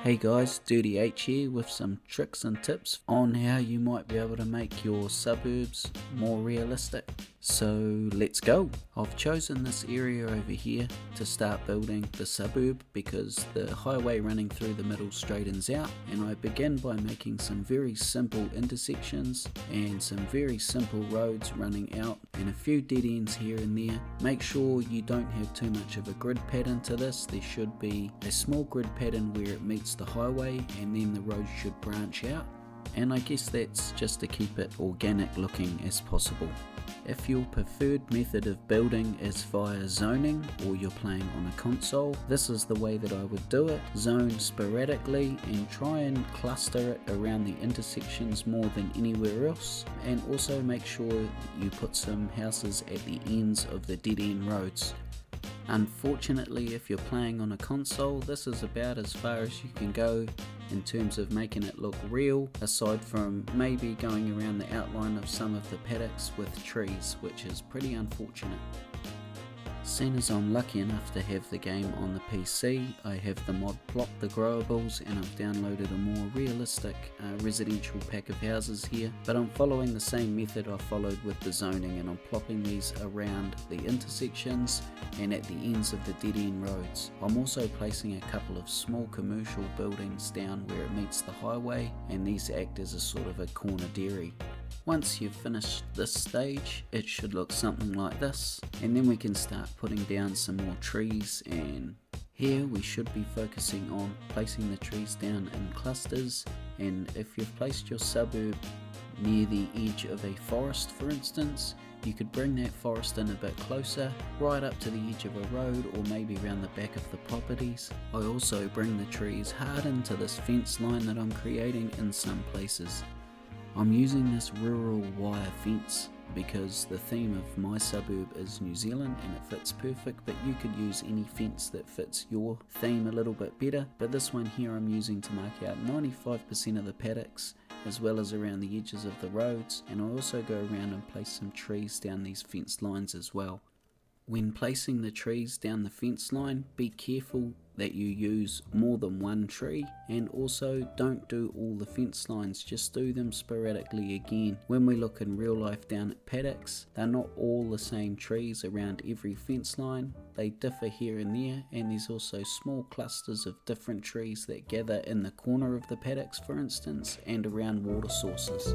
Hey guys, Dirty H here with some tricks and tips on how you might be able to make your suburbs more realistic. So let's go. I've chosen this area over here to start building the suburb because the highway running through the middle straightens out, and I begin by making some very simple intersections and some very simple roads running out and a few dead ends here and there. Make sure you don't have too much of a grid pattern to this. There should be a small grid pattern where it meets the highway and then the road should branch out, and I guess that's just to keep it organic looking as possible. If your preferred method of building is via zoning or you're playing on a console, this is the way that I would do it. Zone sporadically and try and cluster it around the intersections more than anywhere else, and also make sure that you put some houses at the ends of the dead end roads. Unfortunately, if you're playing on a console, this is about as far as you can go in terms of making it look real, aside from maybe going around the outline of some of the paddocks with trees, which is pretty unfortunate. Seeing as I'm lucky enough to have the game on the PC, I have the mod Plot the Growables, and I've downloaded a more realistic residential pack of houses here, but I'm following the same method I followed with the zoning, and I'm plopping these around the intersections and at the ends of the dead end roads. I'm also placing a couple of small commercial buildings down where it meets the highway, and these act as a sort of a corner dairy. Once you've finished this stage, it should look something like this, and then we can start putting down some more trees, and here we should be focusing on placing the trees down in clusters. And if you've placed your suburb near the edge of a forest, for instance, you could bring that forest in a bit closer, right up to the edge of a road or maybe around the back of the properties. I also bring the trees hard into this fence line that I'm creating in some places. I'm using this rural wire fence because the theme of my suburb is New Zealand and it fits perfect, but you could use any fence that fits your theme a little bit better. But this one here I'm using to mark out 95% of the paddocks as well as around the edges of the roads, and I also go around and place some trees down these fence lines as well. When placing the trees down the fence line, be careful that you use more than one tree, and also don't do all the fence lines, just do them sporadically again. When we look in real life down at paddocks, they're not all the same trees around every fence line. They differ here and there, and there's also small clusters of different trees that gather in the corner of the paddocks, for instance, and around water sources.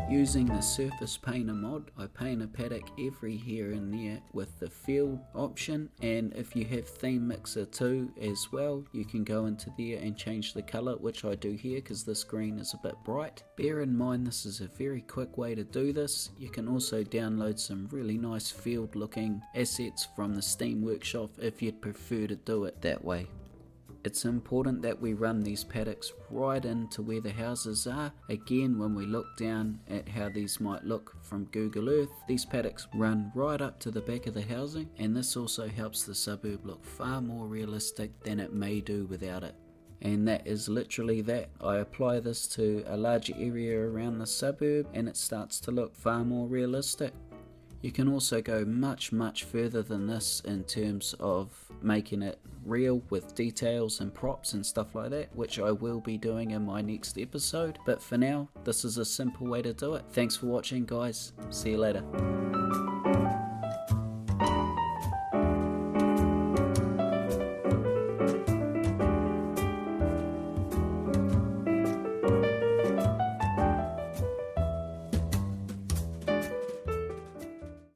Using the surface painter mod, I paint a paddock every here and there with the field option, and if you have theme mixer too as well, you can go into there and change the colour, which I do here because this green is a bit bright. Bear in mind this is a very quick way to do this. You can also download some really nice field looking assets from the Steam Workshop if you'd prefer to do it that way. It's important that we run these paddocks right into where the houses are. Again, when we look down at how these might look from Google Earth, these paddocks run right up to the back of the housing, and this also helps the suburb look far more realistic than it may do without it. And that is literally that. I apply this to a larger area around the suburb and it starts to look far more realistic. You can also go much further than this in terms of making it real with details and props and stuff like that, which I will be doing in my next episode. But for now, this is a simple way to do it. Thanks for watching, guys. See you later.